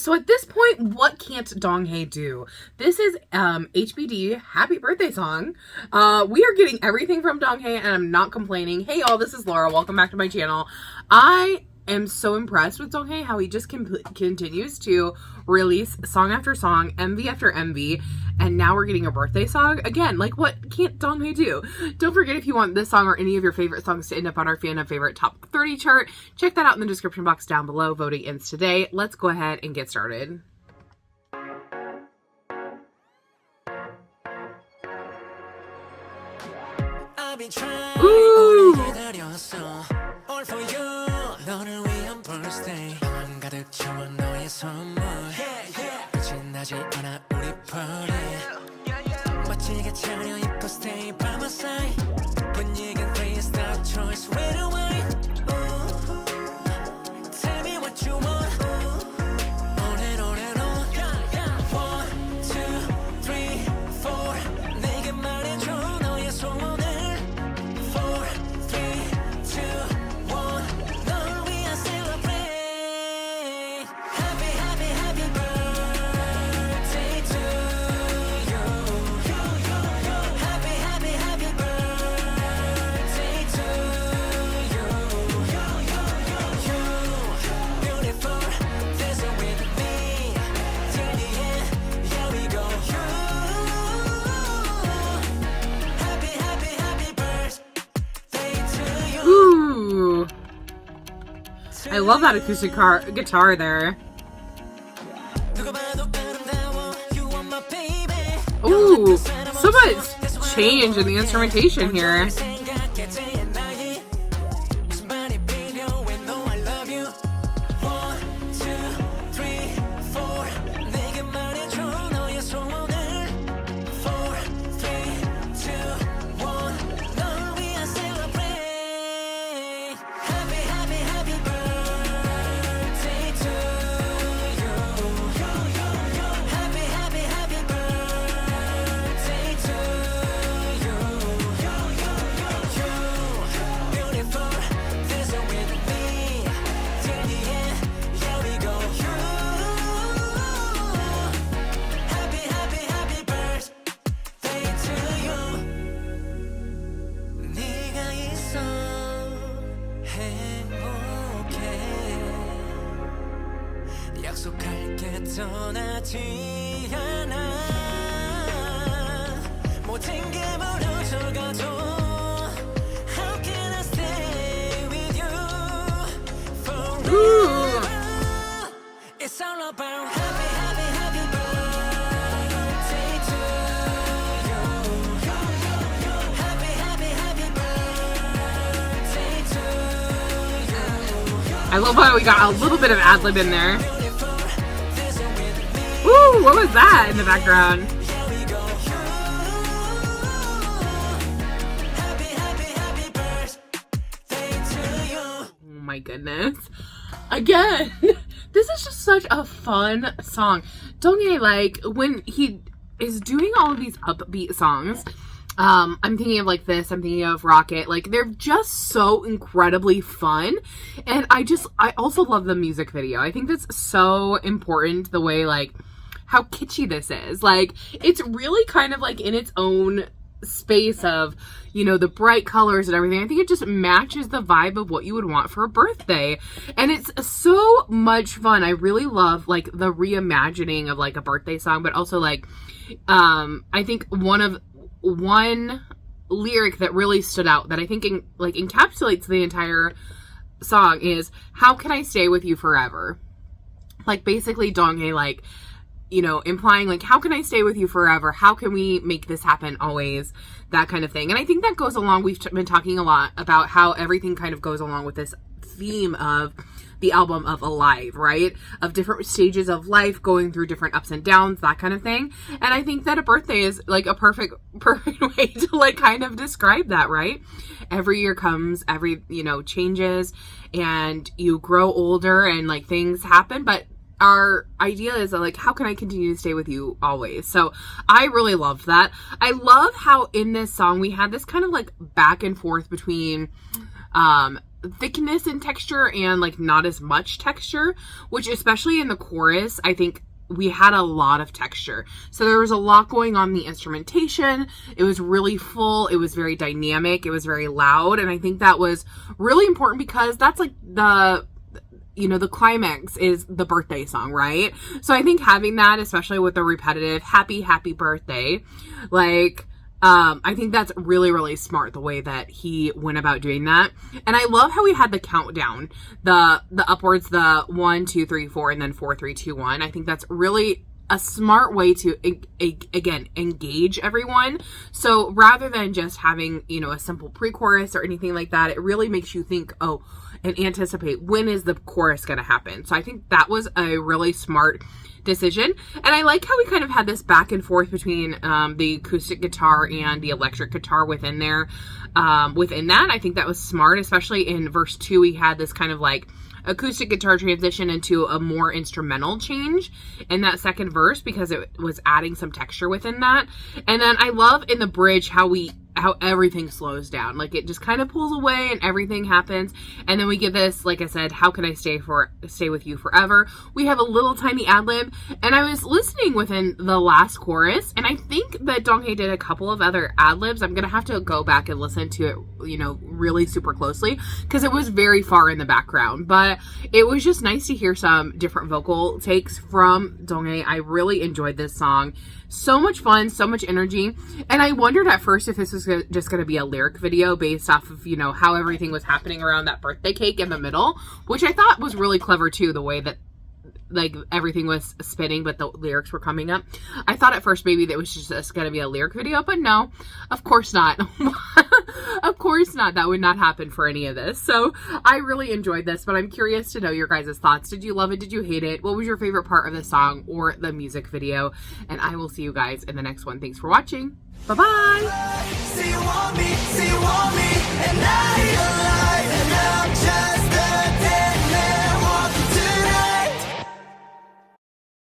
So at this point, what can't Donghae do? This is HBD Happy Birthday song. We are getting everything from Donghae and I'm not complaining. Hey y'all, this is Laura. Welcome back to my channel. I am so impressed with Donghae, how he just continues to release song after song, MV after MV, and now we're getting a birthday song. Again, like, what can't Donghae do? Don't forget, if you want this song or any of your favorite songs to end up on our Fandom Favorite Top 30 chart, check that out in the description box down below. Voting ends today. Let's go ahead and get started. Ooh! 너를 위한 birthday 맘 가득 채워 너의 선물 끝이 나지 않아 우리 party 멋지게 차려 입고 stay by my side 분위기는 freestyle choice right away tell me what you want on and on and on 1, 2, 3, 4 내게 말해줘 너의 소원을 4, 3, 2, 1 I love that acoustic guitar there. Ooh, so much change in the instrumentation here. 약속할게 떠나지 않아 모든 게 멀어져가도 How can I stay with you forever It's all about happy, happy, happy birthday to you Happy, happy, happy birthday to you I love how we got a little bit of ad-lib in there. Ooh, what was that in the background? Oh my goodness. Again, this is just such a fun song. Donghae, like, when he is doing all of these upbeat songs, I'm thinking of like this, I'm thinking of Rocket, like they're just so incredibly fun. And I also love the music video. I think that's so important, the way like how kitschy this is. Like, it's really kind of like in its own space of, you know, the bright colors and everything. I think it just matches the vibe of what you would want for a birthday. And it's so much fun. I really love like the reimagining of like a birthday song, but also like, I think one lyric that really stood out that I think encapsulates the entire song is, how can I stay with you forever? Like, basically Donghae, like, you know, implying like, how can I stay with you forever? How can we make this happen always? That kind of thing. And I think that goes along, we've been talking a lot about how everything kind of goes along with this theme of the album of Alive, right? Of different stages of life, going through different ups and downs, that kind of thing. And I think that a birthday is like a perfect way to like kind of describe that, right? Every year comes, you know, changes, and you grow older and like things happen, but our idea is like, how can I continue to stay with you always? So I really loved that. I love how in this song we had this kind of like back and forth between thickness and texture and like not as much texture, which especially in the chorus, I think we had a lot of texture. So there was a lot going on in the instrumentation. It was really full. It was very dynamic. It was very loud. And I think that was really important because that's like the climax is the birthday song, right? So I think having that, especially with the repetitive happy, happy birthday, like, I think that's really, really smart the way that he went about doing that. And I love how we had the countdown, the upwards, the 1, 2, 3, 4, and then 4, 3, 2, 1. I think that's really a smart way to, again, engage everyone. So rather than just having, a simple pre-chorus or anything like that, it really makes you think, oh, and anticipate when is the chorus going to happen. So I think that was a really smart decision. And I like how we kind of had this back and forth between the acoustic guitar and the electric guitar within there. Within that, I think that was smart, especially in verse 2, we had this kind of like acoustic guitar transition into a more instrumental change in that second verse because it was adding some texture within that. And then I love in the bridge how everything slows down. Like it just kind of pulls away and everything happens. And then we get this, like I said, how can I stay with you forever? We have a little tiny ad lib. And I was listening within the last chorus, and I think that Donghae did a couple of other ad libs. I'm going to have to go back and listen to it, really super closely because it was very far in the background. But it was just nice to hear some different vocal takes from Donghae. I really enjoyed this song. So much fun, so much energy. And I wondered at first if this was just going to be a lyric video based off of, how everything was happening around that birthday cake in the middle, which I thought was really clever too, the way that like everything was spinning but the lyrics were coming up. I thought at first maybe that was just going to be a lyric video, but no, of course not. Of course not. That would not happen for any of this. So I really enjoyed this, but I'm curious to know your guys' thoughts. Did you love it? Did you hate it? What was your favorite part of the song or the music video? And I will see you guys in the next one. Thanks for watching. Bye-bye.